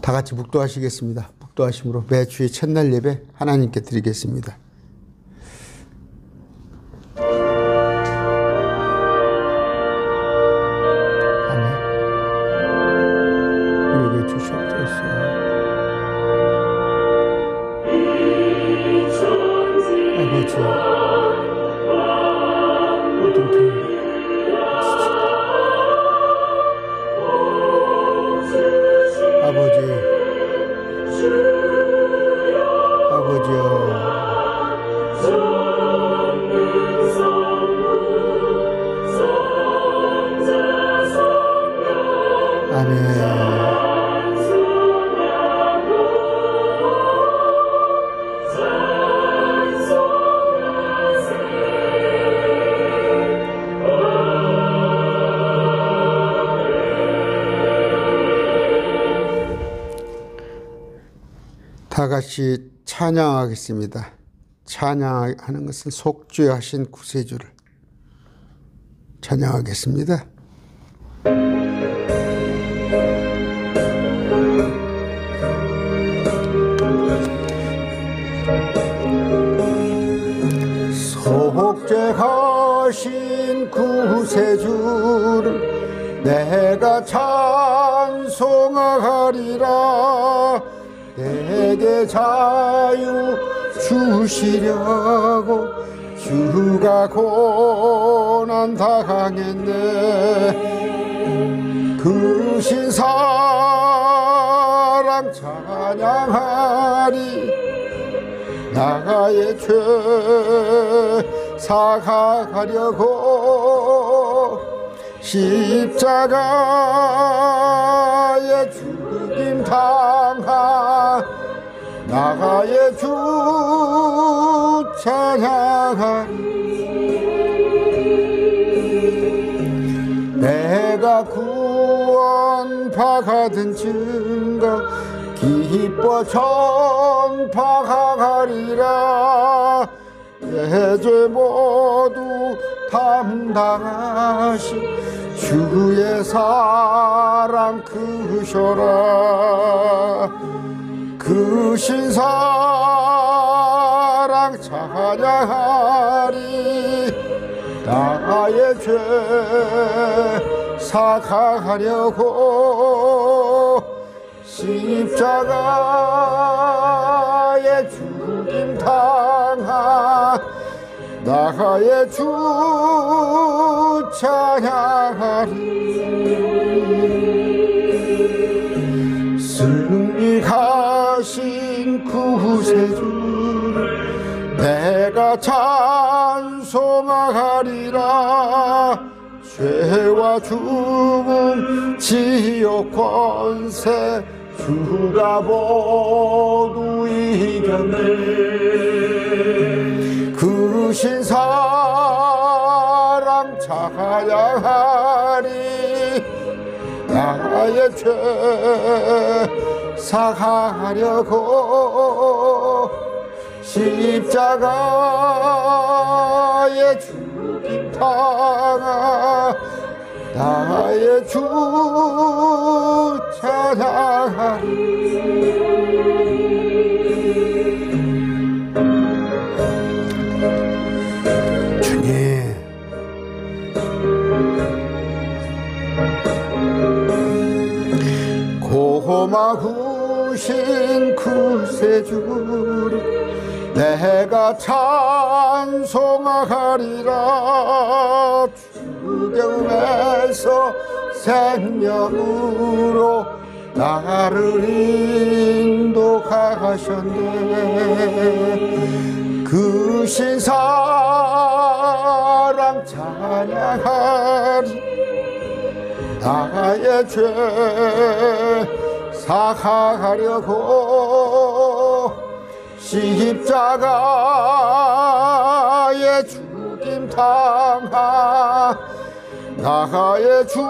다 같이 묵도하시겠습니다. 묵도하심으로 매주의 첫날 예배 하나님께 드리겠습니다. 아멘. 우리에게 주시옵소서. 아버지, 모든 들 아버지여, 아멘. 다 같이 찬양하겠습니다. 찬양하는 것은 속죄하신 구세주를 찬양하겠습니다. 속죄하신 구세주를 내가 찬송하리라. 내게 자유 주시려고 주가 고난 당했네. 그 신사랑 찬양하리. 나의 죄 사하려고 십자가에 죽임 당한 나의 주 찬양하리. 내가 구원받은 증거 기뻐 전파하리라. 내 죄 모두 담당하신 주의 사랑 크셔라. 그 신사랑 찬양하리. 나의 죄 사하려고 십자가에 죽임 당한 나의 주 찬양하리. 승리하신 구세주를 내가 찬송하리라. 죄와 죽음 지옥 권세 주가 모두 이겼네. 그 신사랑 찬양하리. 나의 죄 사하려고 십자가에 죽임 당한 나의 주 찬양하리. 주님, 고마우신 구세주를 내가 찬송하리라. 죽음에서 생명으로 나를 인도하셨네. 그 신사랑 찬양하리. 나의 죄 사하려고 십자가에 죽임 당한 나의 주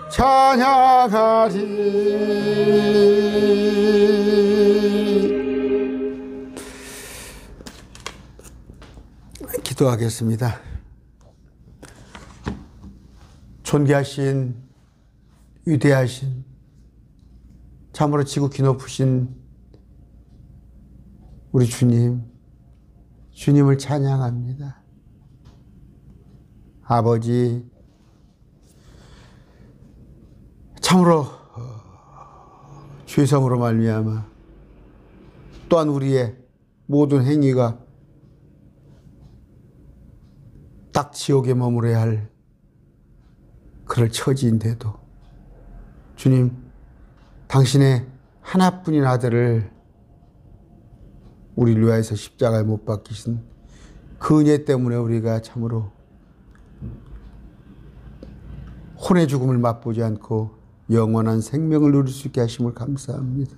찬양하리. 기도하겠습니다. 존귀하신 위대하신 참으로 지극히 높으신 우리 주님, 주님을 찬양합니다. 아버지, 참으로 죄성으로 말미암아 또한 우리의 모든 행위가 딱 지옥에 머무러야 할 그럴 처지인데도 주님, 당신의 하나뿐인 아들을 우리를 위하여서 십자가에 못 박히신 그 은혜 때문에 우리가 참으로 혼의 죽음을 맛보지 않고 영원한 생명을 누릴 수 있게 하심을 감사합니다.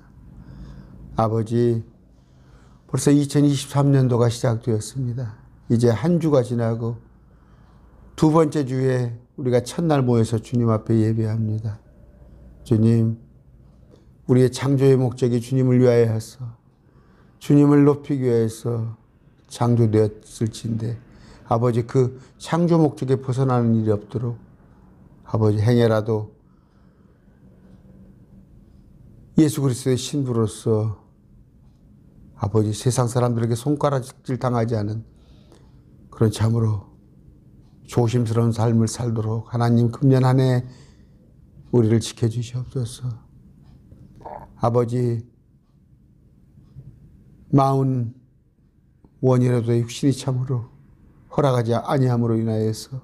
아버지, 벌써 2023년도가 시작되었습니다. 이제 한 주가 지나고 두 번째 주에 우리가 첫날 모여서 주님 앞에 예배합니다. 주님, 우리의 창조의 목적이 주님을 위하여서 주님을 높이기 위해서 창조되었을진데 아버지, 그 창조 목적에 벗어나는 일이 없도록 아버지, 행여라도 예수 그리스도의 신부로서 아버지, 세상 사람들에게 손가락질 당하지 않은 그런 참으로 조심스러운 삶을 살도록 하나님 금년 한 해 우리를 지켜주시옵소서. 아버지, 41이라도 육신이 참으로 허락하지 아니함으로 인하여서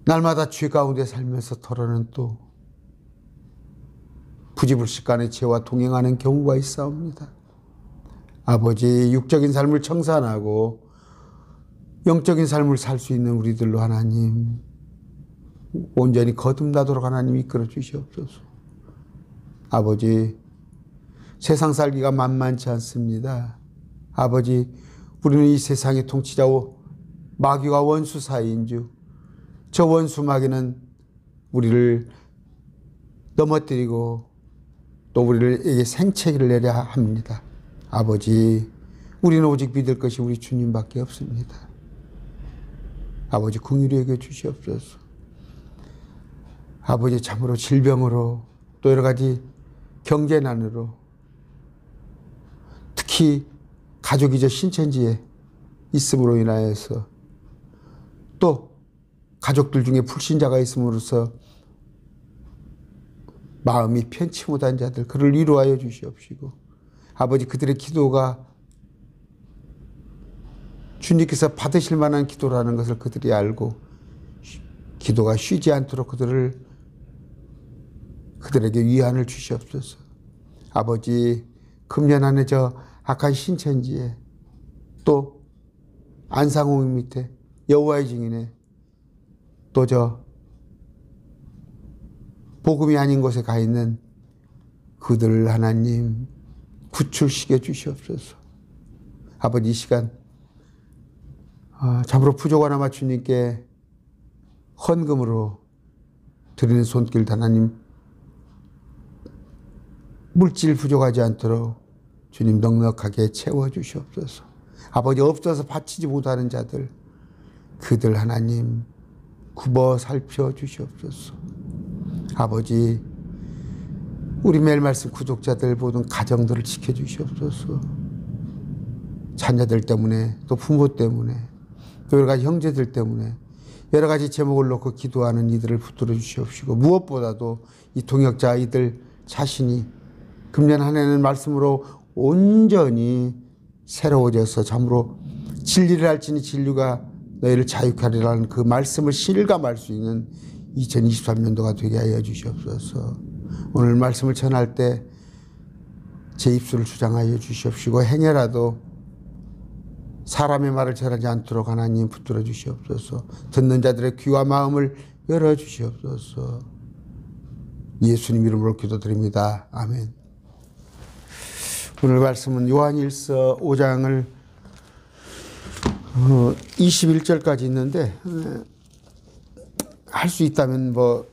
날마다 죄 가운데 살면서 털어는 또 부지불식간의 죄와 동행하는 경우가 있사옵니다. 아버지, 육적인 삶을 청산하고 영적인 삶을 살 수 있는 우리들로 하나님 온전히 거듭나도록 하나님 이끌어 주시옵소서. 아버지, 세상 살기가 만만치 않습니다. 아버지, 우리는 이 세상의 통치자와 마귀와 원수 사이인 줄, 저 원수 마귀는 우리를 넘어뜨리고 또 우리에게 생채기를 내려 합니다. 아버지, 우리는 오직 믿을 것이 우리 주님밖에 없습니다. 아버지, 긍휼히 여겨 주시옵소서. 아버지, 참으로 질병으로 또 여러 가지 경제난으로 특히 가족이 저 신천지에 있음으로 인하여서 또 가족들 중에 불신자가 있음으로써 마음이 편치 못한 자들, 그를 위로하여 주시옵시고 아버지, 그들의 기도가 주님께서 받으실 만한 기도라는 것을 그들이 알고 기도가 쉬지 않도록 그들에게 위안을 주시옵소서. 아버지, 금년 안에 저 악한 신천지에 또 안상홍 밑에 여호와의 증인에 또 저 복음이 아닌 곳에 가 있는 그들을 하나님 구출시켜 주시옵소서. 아버지, 이 시간 참으로 부족하나마 주님께 헌금으로 드리는 손길 하나님 물질 부족하지 않도록 주님 넉넉하게 채워주시옵소서. 아버지, 없어서 바치지 못하는 자들, 그들 하나님 굽어 살펴주시옵소서. 아버지, 우리 매일 말씀 구독자들 모든 가정들을 지켜주시옵소서. 자녀들 때문에 또 부모 때문에 또 여러 가지 형제들 때문에 여러 가지 제목을 놓고 기도하는 이들을 붙들어 주시옵시고 무엇보다도 이 동역자 이들 자신이 금년 한 해는 말씀으로 온전히 새로워져서 참으로 진리를 알지니 진리가 너희를 자유케 하리라는 그 말씀을 실감할 수 있는 2023년도가 되게 하여 주시옵소서. 오늘 말씀을 전할 때 제 입술을 주장하여 주시옵시고 행여라도 사람의 말을 전하지 않도록 하나님 붙들어 주시옵소서. 듣는 자들의 귀와 마음을 열어 주시옵소서. 예수님 이름으로 기도드립니다. 아멘. 오늘 말씀은 요한일서 5장을 21절까지 있는데 할 수 있다면 뭐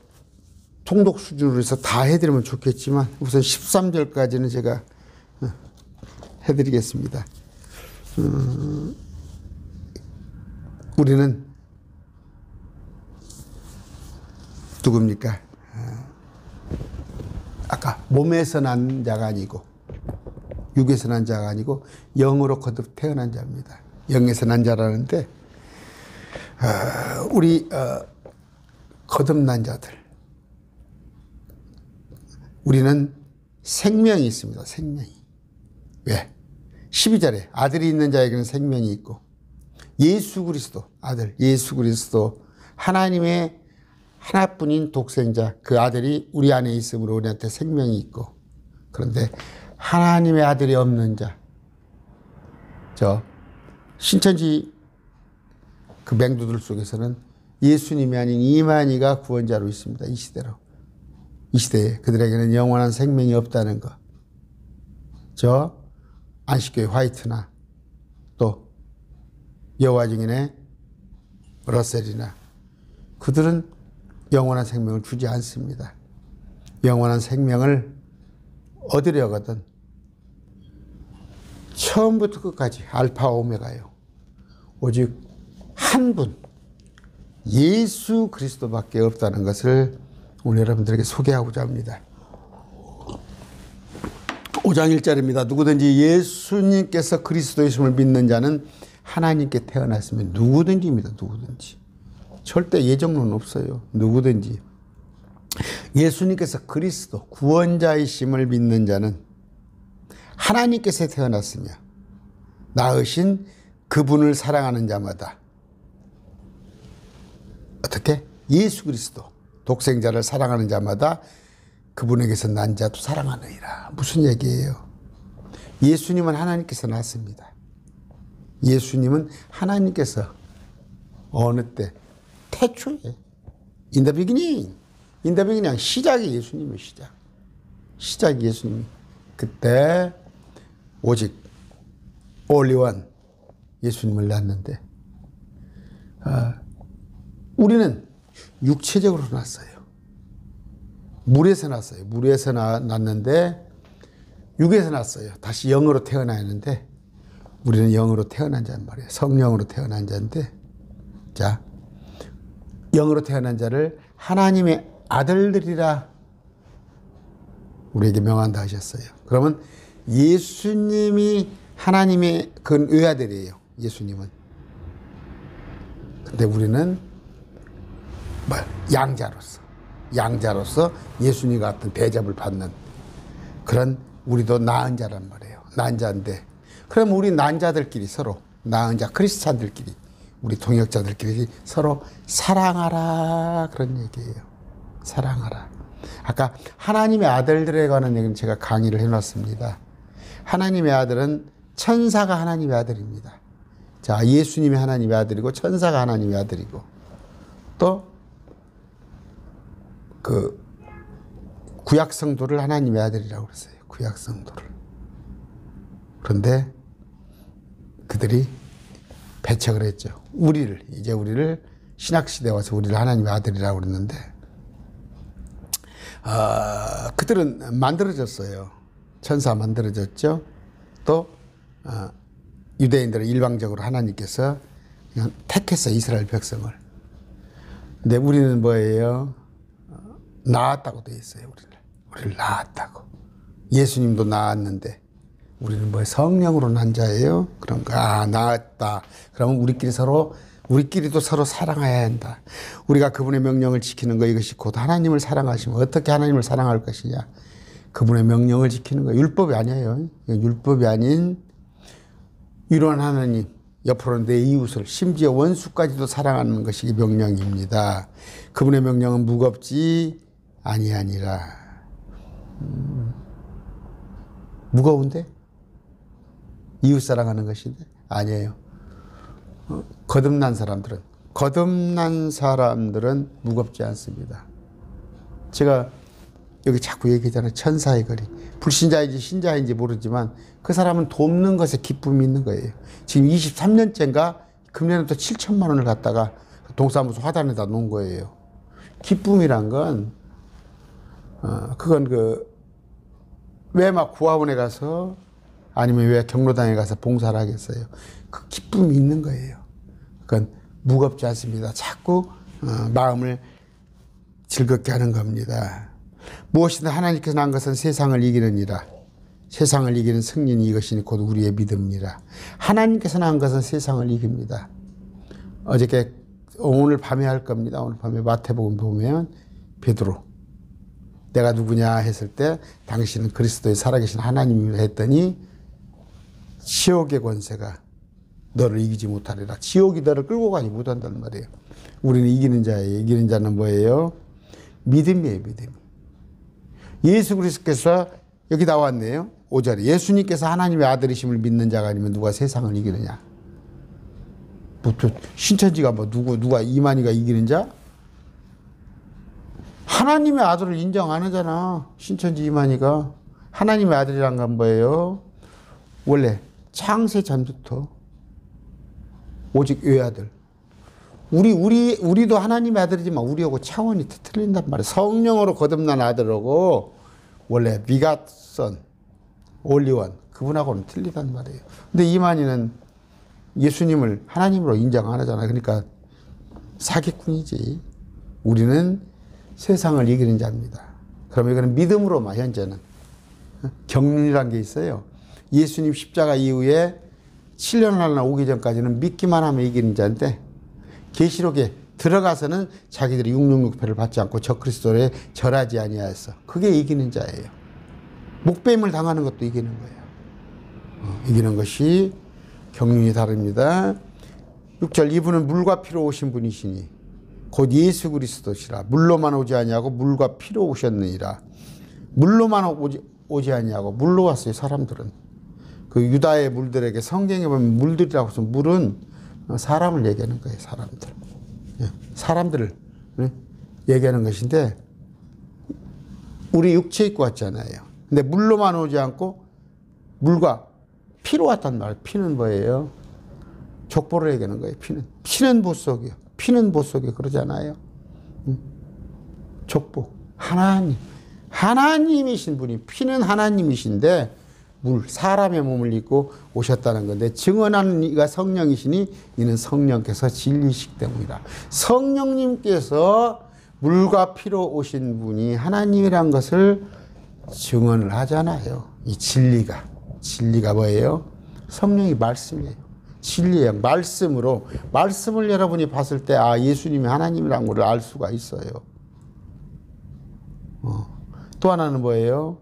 통독 수준으로 해서 다 해드리면 좋겠지만 우선 13절까지는 제가 해드리겠습니다. 우리는 누굽니까? 아까 몸에서 난 자가 아니고 육에서 난 자가 아니고 영으로 거듭 태어난 자입니다. 영에서 난 자라는데 우리 거듭난 자들, 우리는 생명이 있습니다. 생명이. 왜? 12절에 아들이 있는 자에게는 생명이 있고 예수 그리스도 아들 예수 그리스도 하나님의 하나뿐인 독생자 그 아들이 우리 안에 있으므로 우리한테 생명이 있고, 그런데 하나님의 아들이 없는 자, 저 신천지 그 맹두들 속에서는 예수님이 아닌 이만희가 구원자로 있습니다. 이 시대로. 이 시대에 그들에게는 영원한 생명이 없다는 것. 저 안식교회 화이트나 또 여호와 증인의 러셀이나 그들은 영원한 생명을 주지 않습니다. 영원한 생명을 얻으려거든 처음부터 끝까지 알파 오메가요. 오직 한 분 예수 그리스도밖에 없다는 것을 오늘 여러분들에게 소개하고자 합니다. 5장 1절입니다. 누구든지 예수님께서 그리스도이심을 믿는 자는 하나님께 태어났으면 누구든지입니다. 누구든지. 절대 예정론은 없어요. 누구든지. 예수님께서 그리스도 구원자이심을 믿는 자는 하나님께서 태어났으며 낳으신 그분을 사랑하는 자마다 어떻게? 예수 그리스도 독생자를 사랑하는 자마다 그분에게서 난 자도 사랑하느니라. 무슨 얘기예요? 예수님은 하나님께서 낳았습니다. 예수님은 하나님께서 어느 때? 태초에 In the beginning. In the beginning. 시작이 예수님의 시작. 시작이 예수님이. 그때 오직 only one 예수님을 낳았는데 우리는 육체적으로 낳았어요. 물에서 낳았어요. 물에서 낳았는데 육에서 낳았어요. 다시 영으로 태어나야 하는데 우리는 영으로 태어난 자란 말이에요. 성령으로 태어난 자인데, 자, 영으로 태어난 자를 하나님의 아들들이라 우리에게 명한다 하셨어요. 그러면 예수님이 하나님의 그 외아들이에요. 예수님은. 근데 우리는 양자로서 예수님 같은 대접을 받는 그런 우리도 낳은 자란 말이에요. 낳은 자인데, 그럼 우리 낳은 자들끼리 서로, 낳은 자 크리스찬들끼리, 우리 동역자들끼리 서로 사랑하라, 그런 얘기예요. 사랑하라. 아까 하나님의 아들들에 관한 얘기는 제가 강의를 해놨습니다. 하나님의 아들은 천사가 하나님의 아들입니다. 자, 예수님이 하나님의 아들이고 천사가 하나님의 아들이고 또 그 구약 성도를 하나님의 아들이라고 그랬어요. 구약 성도를. 그런데 그들이 배척을 했죠. 이제 우리를 신약시대에 와서 우리를 하나님의 아들이라고 그랬는데 그들은 만들어졌어요. 천사 만들어졌죠. 또 유대인들은 일방적으로 하나님께서 그냥 택했어요. 이스라엘 백성을. 근데 우리는 뭐예요? 낳았다고 돼 있어요. 우리를 낳았다고. 예수님도 낳았는데 우리는 뭐 성령으로 난 자예요? 그런가? 낳았다. 그러면 우리끼리도 서로 사랑해야 한다. 우리가 그분의 명령을 지키는 거, 이것이 곧 하나님을 사랑하시면 어떻게 하나님을 사랑할 것이냐? 그분의 명령을 지키는 거. 율법이 아니에요. 율법이 아닌 유일한 하나님, 옆으로는 내 이웃을, 심지어 원수까지도 사랑하는 것이 명령입니다. 그분의 명령은 무겁지 아니하니라. 무거운데? 이웃 사랑하는 것인데? 아니에요. 거듭난 사람들은 무겁지 않습니다. 제가 여기 자꾸 얘기하잖아요. 천사의 거리. 불신자인지 신자인지 모르지만 그 사람은 돕는 것에 기쁨이 있는 거예요. 지금 23년째인가 금년에 또 7천만 원을 갖다가 동사무소 화단에다 놓은 거예요. 기쁨이란 건 그건 왜 막 구하원에 가서 아니면 왜 경로당에 가서 봉사를 하겠어요. 그 기쁨이 있는 거예요. 그건 무겁지 않습니다. 자꾸 마음을 즐겁게 하는 겁니다. 무엇이든 하나님께서 난 것은 세상을 이기느니라. 세상을 이기는 승리는 이것이니 곧 우리의 믿음이라. 하나님께서 난 것은 세상을 이깁니다. 어저께 오늘 밤에 할 겁니다. 오늘 밤에 마태복음 보면 베드로 내가 누구냐 했을 때 당신은 그리스도의 살아계신 하나님이라 했더니 지옥의 권세가 너를 이기지 못하리라. 지옥이 너를 끌고 가지 못한단 말이에요. 우리는 이기는 자예요. 이기는 자는 뭐예요? 믿음이에요. 믿음. 예수 그리스도께서 여기 나왔네요. 5절에 예수님께서 하나님의 아들이심을 믿는 자가 아니면 누가 세상을 이기느냐. 뭐 신천지가 뭐 누가 이만희가 이기는 자? 하나님의 아들을 인정 안 하잖아. 신천지 이만희가. 하나님의 아들이란 건 뭐예요? 원래 창세 전부터 오직 외아들. 우리도 하나님의 아들이지만 우리하고 차원이 틀린단 말이에요. 성령으로 거듭난 아들하고 원래 비갓선, 올리원 그분하고는 틀리단 말이에요. 근데 이만희는 예수님을 하나님으로 인정 안 하잖아요. 그러니까 사기꾼이지. 우리는 세상을 이기는 자입니다. 그럼 이거는 믿음으로만 현재는. 경륜이란 게 있어요. 예수님 십자가 이후에 7년 하나 오기 전까지는 믿기만 하면 이기는 자인데 계시록에 들어가서는 자기들이 666패를 받지 않고 적그리스도에 절하지 아니하였어. 그게 이기는 자예요. 목배임을 당하는 것도 이기는 거예요. 이기는 것이 경륜이 다릅니다. 6절 이분은 물과 피로 오신 분이시니 곧 예수 그리스도시라. 물로만 오지 아니하고 물과 피로 오셨느니라. 물로만 오지 아니하고 물로 왔어요. 사람들은. 그 유다의 물들에게 성경에 보면 물들이라고 해서 물은 사람을 얘기하는 거예요. 사람들. 사람들을 얘기하는 것인데 우리 육체 입고 왔잖아요. 근데 물로만 오지 않고 물과 피로 왔단 말이에요. 피는 뭐예요? 족보를 얘기하는 거예요. 피는 보석이요. 피는 보석이요. 그러잖아요. 족보. 하나님이신 분이 피는 하나님이신데 사람의 몸을 입고 오셨다는 건데 증언하는 이가 성령이시니 이는 성령께서 진리시기 때문이라. 성령님께서 물과 피로 오신 분이 하나님이란 것을 증언을 하잖아요. 이 진리가 뭐예요? 성령이 말씀이에요. 진리예요. 말씀을 여러분이 봤을 때 예수님이 하나님이란 걸 알 수가 있어요. 또 하나는 뭐예요?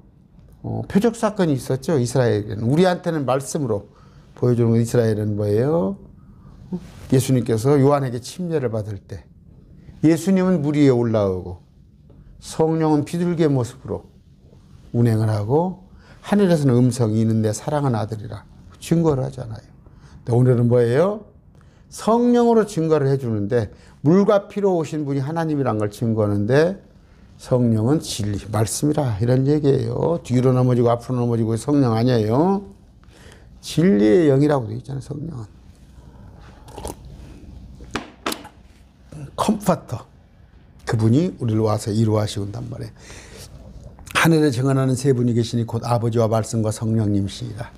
표적 사건이 있었죠. 이스라엘에는. 우리한테는 말씀으로 보여주는 건 이스라엘은 뭐예요? 예수님께서 요한에게 침례를 받을 때 예수님은 물 위에 올라오고 성령은 비둘기의 모습으로 운행을 하고 하늘에서는 음성이 있는데 사랑하는 아들이라 증거를 하잖아요. 근데 오늘은 뭐예요? 성령으로 증거를 해주는데 물과 피로 오신 분이 하나님이란 걸 증거하는데 성령은 진리, 말씀이라 이런 얘기예요. 뒤로 넘어지고 앞으로 넘어지고 성령 아니에요. 진리의 영이라고 되어 있잖아요. 성령은. 컴포터. 그분이 우리를 와서 이루하시온단 말이에요. 하늘에 증언하는 세 분이 계시니 곧 아버지와 말씀과 성령님이시니라.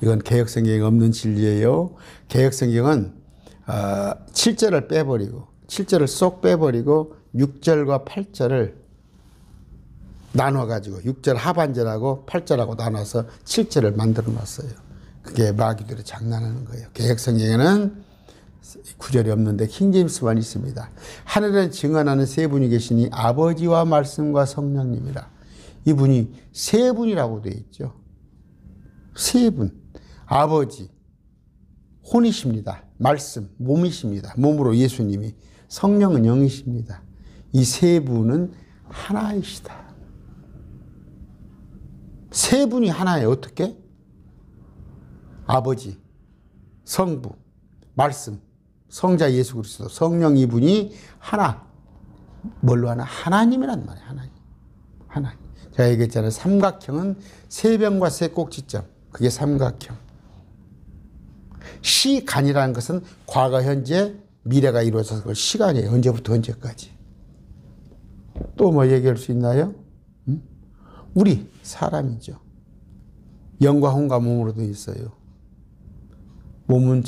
이건 개역성경에 없는 진리예요. 개역성경은 7절을 빼버리고 7절을 쏙 빼버리고 6절과 8절을 나눠가지고 6절 하반절하고 8절하고 나눠서 7절을 만들어 놨어요. 그게 마귀들이 장난하는 거예요. 개역성경에는 9절이 없는데 킹제임스만 있습니다. 하늘에 증언하는 세 분이 계시니 아버지와 말씀과 성령님이라. 이분이 세 분이라고 되어 있죠. 세 분. 아버지, 혼이십니다. 말씀, 몸이십니다. 몸으로 예수님이. 성령은 영이십니다. 이 세 분은 하나이시다. 세 분이 하나예요. 어떻게? 아버지, 성부, 말씀, 성자 예수 그리스도, 성령 이분이 하나. 뭘로 하나? 하나님이란 말이에요. 하나님. 제가 얘기했잖아요. 삼각형은 세 변과 세 꼭지점. 그게 삼각형. 시간이라는 것은 과거, 현재, 미래가 이루어져서 그걸 시간이에요. 언제부터 언제까지. 또 뭐 얘기할 수 있나요? 우리 사람이죠. 영과 혼과 몸으로 되어 있어요. 몸은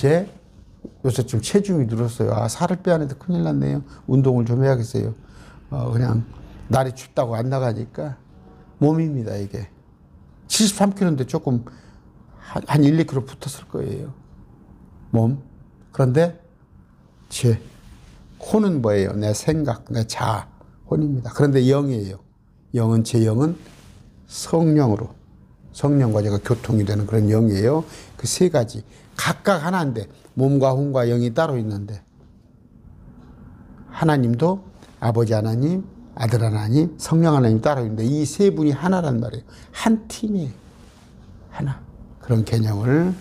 요새 좀 체중이 늘었어요. 살을 빼야 하는데 큰일 났네요. 운동을 좀 해야겠어요. 그냥 날이 춥다고 안 나가니까 몸입니다, 이게. 73kg인데 조금 한 1, 2kg 붙었을 거예요. 몸. 그런데 제 혼은 뭐예요? 내 생각, 내 자아, 혼입니다. 그런데 영이에요. 영은 제 영은 성령으로, 성령과 제가 교통이 되는 그런 영이에요. 그 세 가지 각각 하나인데 몸과 혼과 영이 따로 있는데 하나님도 아버지 하나님, 아들 하나님, 성령 하나님 따로 있는데 이 세 분이 하나란 말이에요. 한 팀이에요. 하나. 그런 개념을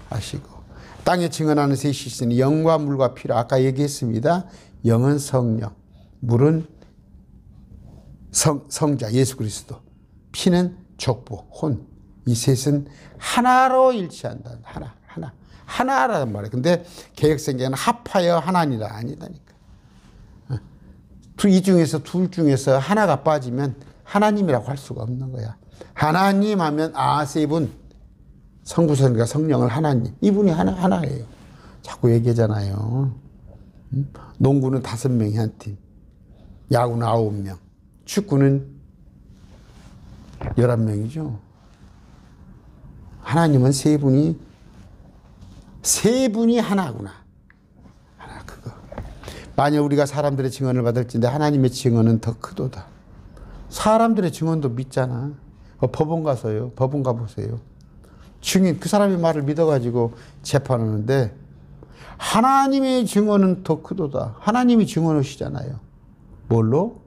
아시고 땅에 증언하는 셋이 있으니 영과 물과 피로 아까 얘기했습니다. 영은 성령, 물은 성자 예수 그리스도, 피는 족보, 혼. 이 셋은 하나로 일치한다. 하나라는 말이에요. 근데 개혁성경은 합하여 하나니라 아니다니까. 이 중에서 둘 중에서 하나가 빠지면 하나님이라고 할 수가 없는 거야. 하나님 하면 세 분, 성부성과 성령을 하나님. 이분이 하나예요. 자꾸 얘기하잖아요. 농구는 5명이 한 팀, 야구는 9명, 축구는 11명이죠. 하나님은 세 분이 하나구나. 하나, 그거. 만약 우리가 사람들의 증언을 받을진데 하나님의 증언은 더 크도다. 사람들의 증언도 믿잖아. 법원 가서요. 법원 가보세요. 증인, 그 사람의 말을 믿어가지고 재판하는데 하나님의 증언은 더 크도다. 하나님이 증언하시잖아요. 뭘로?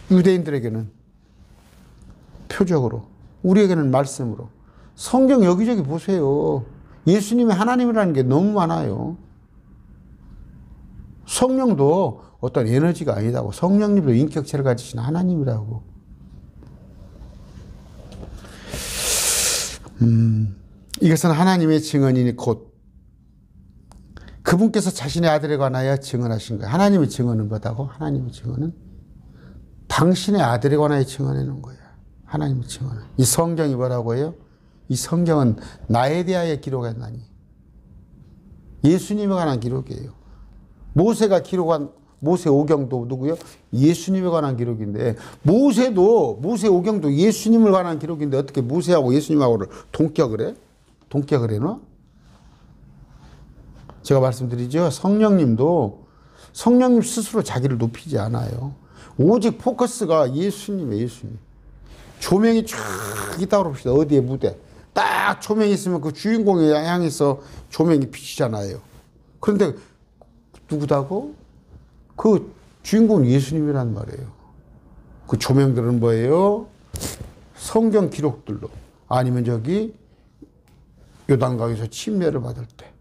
유대인들에게는 표적으로, 우리에게는 말씀으로. 성경 여기저기 보세요. 예수님이 하나님이라는 게 너무 많아요. 성령도 어떤 에너지가 아니다고. 성령님도 인격체를 가지신 하나님이라고. 이것은 하나님의 증언이니 곧 그분께서 자신의 아들에 관하여 증언하신 거예요. 하나님의 증언은 뭐다고? 하나님의 증언은 당신의 아들에 관하여 증언해 놓은 거예요. 하나님의 증언은. 이 성경이 뭐라고 해요? 이 성경은 나에 대하여 기록했나니. 예수님에 관한 기록이에요. 모세가 기록한 모세 오경도 누구요? 예수님에 관한 기록인데 모세 오경도 예수님을 관한 기록인데 어떻게 모세하고 예수님하고를 동격을 해? 동격을 해놔? 제가 말씀드리죠. 성령님도 성령님 스스로 자기를 높이지 않아요. 오직 포커스가 예수님이에요. 예수님. 조명이 쫙 있다고 봅시다. 어디에 무대. 딱 조명이 있으면 그 주인공에 향해서 조명이 비치잖아요. 그런데 누구다고? 그 주인공은 예수님이란 말이에요. 그 조명들은 뭐예요? 성경 기록들로. 아니면 저기 요단강에서 침례를 받을 때.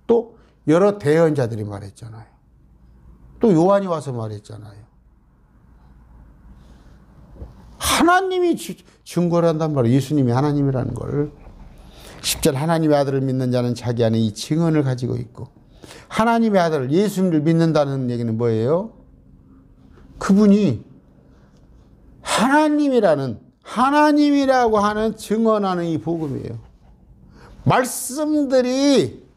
또 여러 대언자들이 말했잖아요. 또 요한이 와서 말했잖아요. 하나님이 증거를 한단 말이에요. 예수님이 하나님이라는 걸. 10절 하나님의 아들을 믿는 자는 자기 안에 이 증언을 가지고 있고 하나님의 아들 예수님을 믿는다는 얘기는 뭐예요? 그분이 하나님이라고 하는 증언하는 이 복음이에요. 말씀들이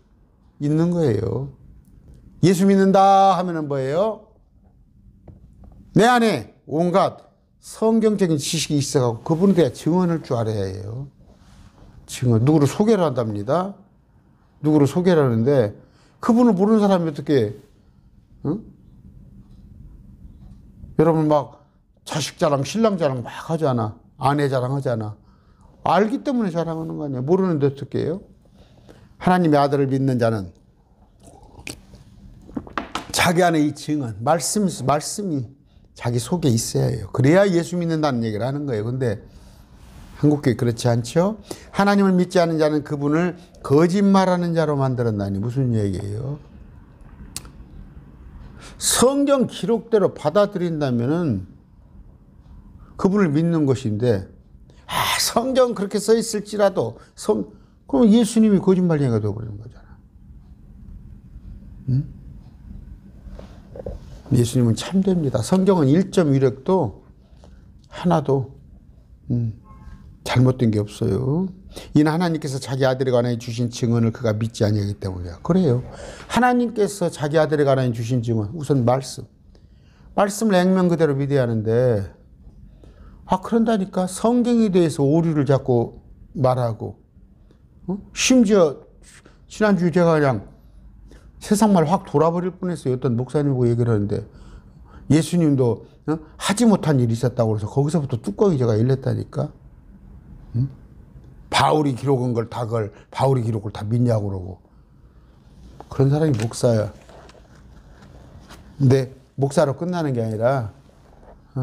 있는 거예요. 예수 믿는다 하면은 뭐예요? 내 안에 온갖 성경적인 지식이 있어가지고 그분에 대해 증언할 줄 알아야 해요. 증언. 누구를 소개를 한답니다. 누구를 소개를 하는데 그분을 모르는 사람이 어떻게, 응? 여러분 막 자식 자랑, 신랑 자랑 막 하잖아. 아내 자랑 하잖아. 알기 때문에 자랑하는 거 아니야. 모르는데 어떻게 해요? 하나님의 아들을 믿는 자는 자기 안에 이 증언, 말씀이 자기 속에 있어야 해요. 그래야 예수 믿는다는 얘기를 하는 거예요. 근데 한국교회 그렇지 않죠? 하나님을 믿지 않는 자는 그분을 거짓말하는 자로 만들었나니 무슨 얘기예요? 성경 기록대로 받아들인다면은 그분을 믿는 것인데 성경 그렇게 써 있을지라도 그럼 예수님이 거짓말쟁이가 되어버리는 거잖아. 응? 예수님은 참됩니다. 성경은 1.1획도 하나도 잘못된 게 없어요. 이는 하나님께서 자기 아들에 관하여 주신 증언을 그가 믿지 아니하기 때문이야. 그래요. 하나님께서 자기 아들에 관하여 주신 증언, 우선 말씀을 액면 그대로 믿어야 하는데, 그런다니까 성경에 대해서 오류를 자꾸 말하고, 심지어 지난주에 제가 그냥 세상말 확 돌아버릴 뻔했어요. 어떤 목사님하고 얘기를 하는데, 예수님도 하지 못한 일이 있었다고 그래서 거기서부터 뚜껑이 제가 열렸다니까. 바울이 기록한 걸 바울이 기록을 다 믿냐고 그러고. 그런 사람이 목사야. 근데 목사로 끝나는 게 아니라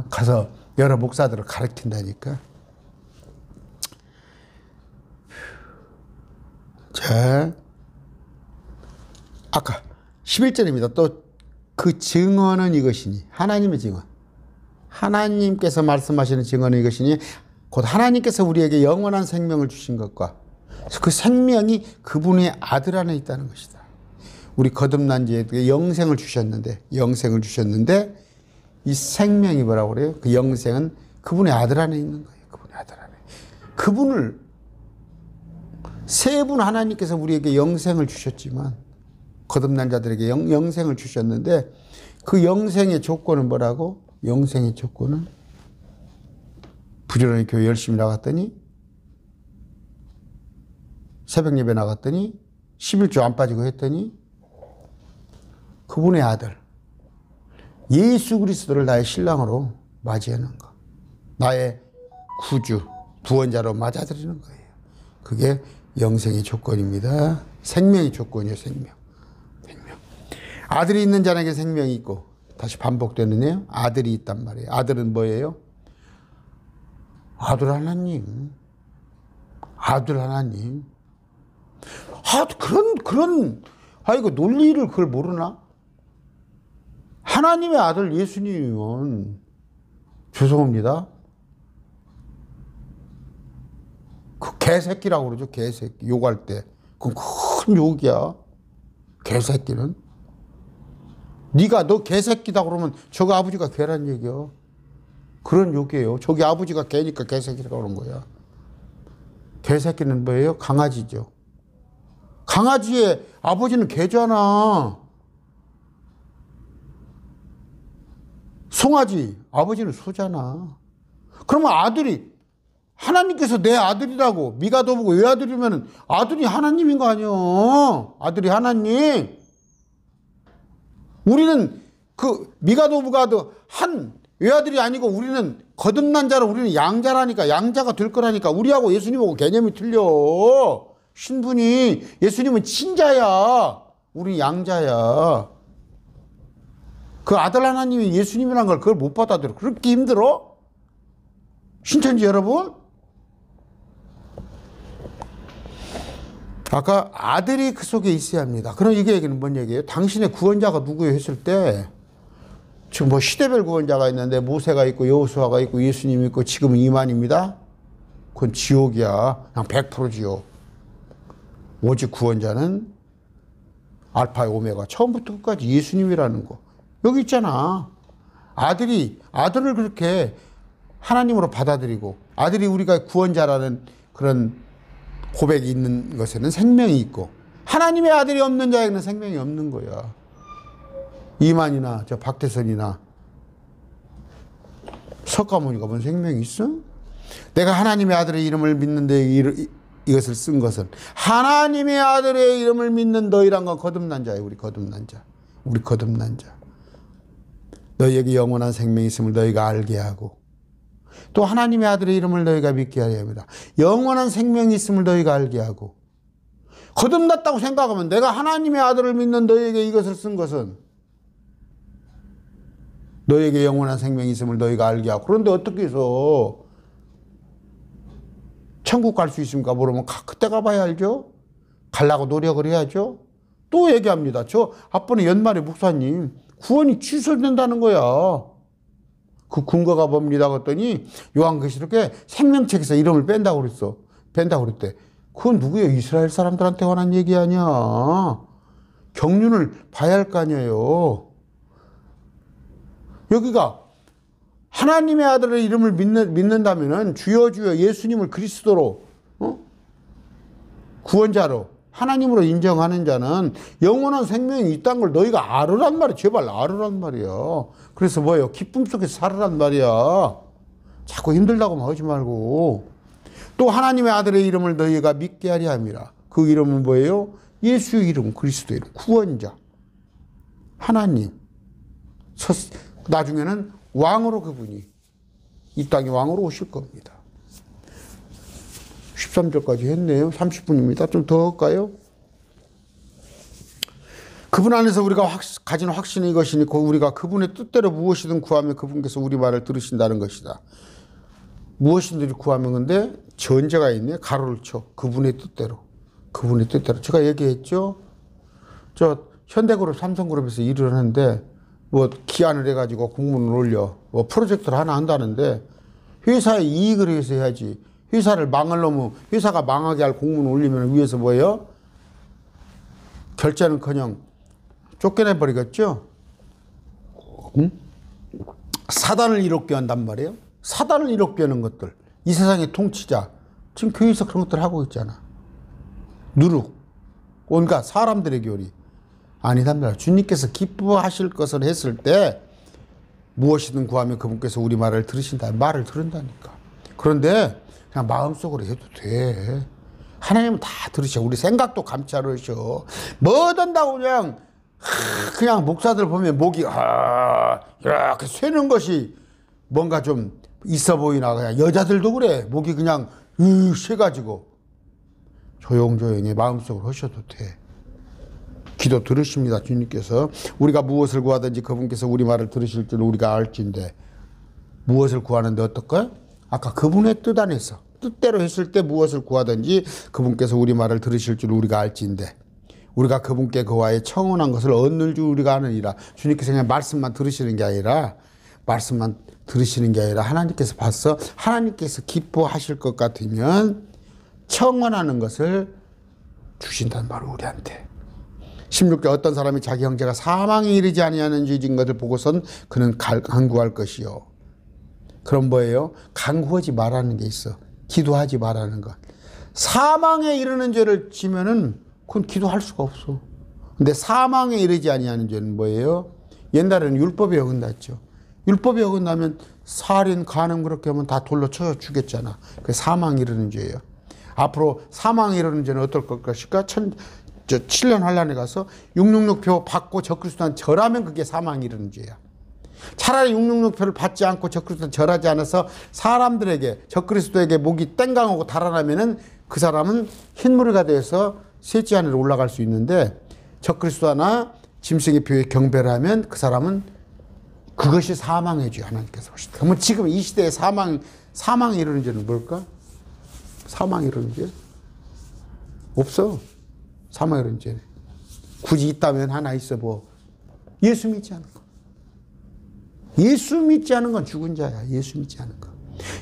가서 여러 목사들을 가르친다니까. 자, 아까 11절입니다. 또 그 증언은 이것이니, 하나님의 증언. 하나님께서 말씀하시는 증언은 이것이니, 곧 하나님께서 우리에게 영원한 생명을 주신 것과 그 생명이 그분의 아들 안에 있다는 것이다. 우리 거듭난 자에게 영생을 주셨는데 이 생명이 뭐라고 그래요? 그 영생은 그분의 아들 안에 있는 거예요. 그분의 아들 안에. 그분을 세 분 하나님께서 우리에게 영생을 주셨지만, 거듭난 자들에게 영생을 주셨는데, 그 영생의 조건은 뭐라고? 영생의 조건은 부지런히 교회 열심히 나갔더니, 새벽 예배 나갔더니, 11조 안 빠지고 했더니, 그분의 아들 예수 그리스도를 나의 신랑으로 맞이하는 것, 나의 구주 구원자로 맞아들이는 거예요. 그게 영생의 조건입니다. 생명의 조건이에요. 생명. 아들이 있는 자에게 생명이 있고, 다시 반복되는데요, 아들이 있단 말이에요. 아들은 뭐예요? 아들 하나님. 아들 하나님. 이거 논리를 그걸 모르나? 하나님의 아들 예수님이면, 죄송합니다, 그 개새끼라고 그러죠. 개새끼. 욕할 때. 그건 큰 욕이야. 개새끼는. 네가 너 개새끼다 그러면 저거 아버지가 개란 얘기야. 그런 욕이에요. 저기 아버지가 개니까 개새끼라고 그런 거야. 개새끼는 뭐예요? 강아지죠. 강아지의 아버지는 개잖아. 송아지 아버지는 소잖아. 그러면 아들이, 하나님께서 내 아들이라고 미가도 보고 외아들이면 아들이 하나님인 거 아니야. 아들이 하나님. 우리는 그 미가도부가 한 외아들이 아니고, 우리는 거듭난 자로, 우리는 양자라니까, 양자가 될 거라니까. 우리하고 예수님하고 개념이 틀려. 신분이. 예수님은 친자야, 우리 양자야. 그 아들 하나님이 예수님이란 걸 그걸 못 받아들여. 그렇게 힘들어? 신천지 여러분? 아까 아들이 그 속에 있어야 합니다. 그럼 이게 얘기는 뭔 얘기예요? 당신의 구원자가 누구예요 했을 때, 지금 뭐 시대별 구원자가 있는데 모세가 있고 여호수아가 있고 예수님이 있고 지금은 이만입니다. 그건 지옥이야. 그냥 100% 지옥. 오직 구원자는 알파의 오메가, 처음부터 끝까지 예수님이라는 거. 여기 있잖아. 아들을 그렇게 하나님으로 받아들이고, 아들이 우리가 구원자라는 그런 고백이 있는 것에는 생명이 있고, 하나님의 아들이 없는 자에게는 생명이 없는 거야. 이만이나 저 박태선이나 석가모니가 뭔 생명이 있어? 내가 하나님의 아들의 이름을 믿는데 이것을 쓴 것은, 하나님의 아들의 이름을 믿는 너희란 건 거듭난 자예요. 우리 거듭난 자. 우리 거듭난 자. 너희에게 영원한 생명이 있음을 너희가 알게 하고, 또 하나님의 아들의 이름을 너희가 믿게 하려 합니다. 영원한 생명이 있음을 너희가 알게 하고, 거듭났다고 생각하면 내가 하나님의 아들을 믿는 너희에게 이것을 쓴 것은 너희에게 영원한 생명이 있음을 너희가 알게 하고. 그런데 어떻게 해서 천국 갈 수 있습니까? 물으면 그때 가봐야 알죠. 가려고 노력을 해야죠. 또 얘기합니다. 저 앞번에 연말에 목사님 구원이 취소된다는 거야. 그 근거가 뭡니다 그랬더니 요한계시록에 생명책에서 이름을 뺀다고 그랬어. 뺀다고 그랬대. 그건 누구예요? 이스라엘 사람들한테 관한 얘기 아니야. 경륜을 봐야 할 거 아니에요. 여기가 하나님의 아들의 이름을 믿는다면은 주여 주여 예수님을 그리스도로, 구원자로 하나님으로 인정하는 자는 영원한 생명이 있다는 걸 너희가 알으란 말이야. 제발 알으란 말이야. 그래서 뭐예요? 기쁨 속에서 살으란 말이야. 자꾸 힘들다고만 하지 말고. 또 하나님의 아들의 이름을 너희가 믿게 하려 함이라. 그 이름은 뭐예요? 예수의 이름, 그리스도의 이름, 구원자. 하나님. 나중에는 왕으로 그분이 이 땅에 왕으로 오실 겁니다. 13절까지 했네요. 30분입니다. 좀 더 할까요? 그분 안에서 우리가 가진 확신이 이것이니 우리가 그분의 뜻대로 무엇이든 구하면 그분께서 우리 말을 들으신다는 것이다. 무엇이든 구하면 근데 전제가 있네. 가로를 쳐. 그분의 뜻대로. 그분의 뜻대로. 제가 얘기했죠. 저 현대그룹, 삼성그룹에서 일을 하는데 뭐 기한을 해가지고 공문을 올려. 뭐 프로젝트를 하나 한다는데 회사의 이익을 위해서 해야지. 회사를 망하려면 회사가 망하게 할 공문을 올리면 위해서 뭐예요? 결제는커녕 쫓겨내버리겠죠. 응? 사단을 이롭게 한단 말이에요. 사단을 이롭게 하는 것들. 이 세상의 통치자. 지금 교회에서 그런 것들 하고 있잖아. 누룩. 온갖 사람들의 교리. 아니단 말이야. 주님께서 기뻐하실 것을 했을 때 무엇이든 구하면 그분께서 우리 말을 들으신다. 말을 들은다니까. 그런데 그냥 마음속으로 해도 돼. 하나님은 다 들으셔. 우리 생각도 감찰하셔. 뭐든 다 그냥 목사들 보면 목이 이렇게 쇠는 것이 뭔가 좀 있어 보이나. 그냥 여자들도 그래. 목이 그냥 쇠가지고 조용조용히 마음속으로 하셔도 돼. 기도 들으십니다. 주님께서. 우리가 무엇을 구하든지 그분께서 우리 말을 들으실 줄 우리가 알진데. 무엇을 구하는데 어떨까요? 아까 그분의 뜻 안에서 뜻대로 했을 때 무엇을 구하든지 그분께서 우리 말을 들으실 줄 우리가 알진데 우리가 그분께 그와의 청혼한 것을 얻는 줄 우리가 아느니라. 주님께서 그냥 말씀만 들으시는 게 아니라 하나님께서 봤어. 하나님께서 기뻐하실 것 같으면 청혼하는 것을 주신단 말이에요. 우리한테. 16절 어떤 사람이 자기 형제가 사망에 이르지 아니하는 죄진 것을 보고선 그는 간구할 것이요. 그럼 뭐예요? 간구하지 말라는 게 있어. 기도하지 말라는 것. 사망에 이르는 죄를 지면은 그건 기도할 수가 없어. 근데 사망에 이르지 아니하는 죄는 뭐예요? 옛날에는 율법에 어긋났죠. 율법에 어긋나면 살인, 간음 그렇게 하면 다 돌로 쳐 죽였잖아. 그게 사망에 이르는 죄예요. 앞으로 사망에 이르는 죄는 어떨 것일까? 7년 환란에 가서 666표 받고 적그리스도한 절하면 그게 사망에 이르는 죄야. 차라리 666표를 받지 않고 적그리스도한 절하지 않아서 사람들에게 적그리스도에게 목이 땡강하고 달아나면은 그 사람은 흰무리가 돼서 셋째 하늘에 올라갈 수 있는데 적그리스도나 짐승의 표에 경배를 하면 그 사람은 그것이 사망의 죄. 하나님께서 보시다. 그러면 지금 이 시대에 사망에 이르는 죄는 뭘까? 사망에 이르는 죄? 없어. 사망에 이르는 죄. 굳이 있다면 하나 있어. 뭐 예수 믿지 않은 거. 예수 믿지 않은 건 죽은 자야. 예수 믿지 않은 거.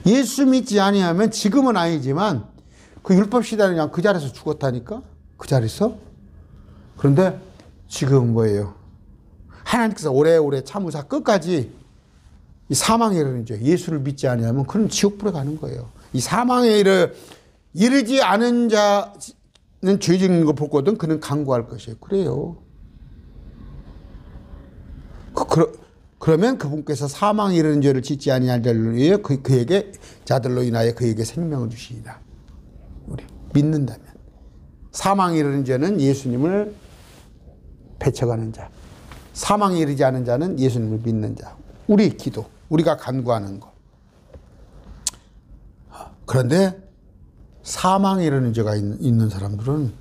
예수 믿지 아니하면 지금은 아니지만 그 율법 시대는 그냥 그 자리에서 죽었다니까. 그 자리에서. 그런데 지금 뭐예요? 하나님께서 오래오래 참으사 끝까지 이 사망에 이르는 죄, 예수를 믿지 아니하면 그는 지옥불에 가는 거예요. 이 사망에 이르지 않은 자는 죄 짓는 거 보거든 그는 강구할 것이에요. 그래요. 그러면 그분께서 사망에 이르는 죄를 짓지 아니할 자들로 인하여 그에게 자들로 인하여 그에게 생명을 주시리라. 우리 믿는다면 사망에 이르는 죄는 예수님을 배척하는 자, 사망에 이르지 않은 자는 예수님을 믿는 자. 우리 기도, 우리가 간구하는 거. 그런데 사망에 이르는 죄가 있는 사람들은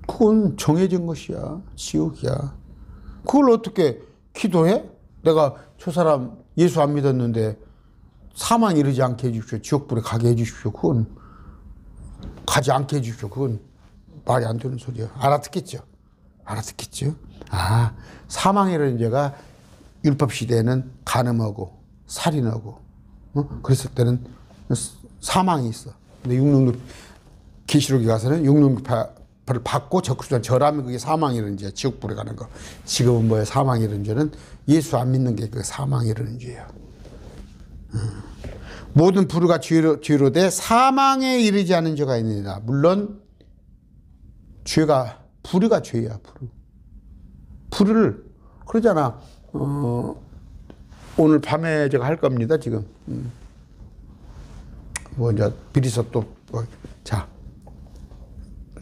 그건 정해진 것이야. 지옥이야. 그걸 어떻게 기도해? 내가 저 사람 예수 안 믿었는데 사망에 이르지 않게 해주십시오. 지옥불에 가게 해주십시오. 그건 가지 않게 해주십시오. 그건 말이 안 되는 소리야. 알아듣겠죠? 알아듣겠죠? 사망에 이르는 죄가 율법 시대에는 간음하고 살인하고 그랬을 때는 사망이 있어. 근데 666 계시록에 가서는 666을 받고 적그리스도를 절하면 그게 사망에 이르는 죄야. 지옥불에 가는 거. 지금은 뭐야? 사망에 이르는 죄는 예수 안 믿는 게 그 사망에 이르는 죄야. 모든 불의가 죄로 돼 사망에 이르지 않은 죄가 있느니라. 물론 불의가 죄야, 불의를, 그러잖아. 오늘 밤에 제가 할 겁니다, 지금. 뭐, 이제, 비리서 또, 자.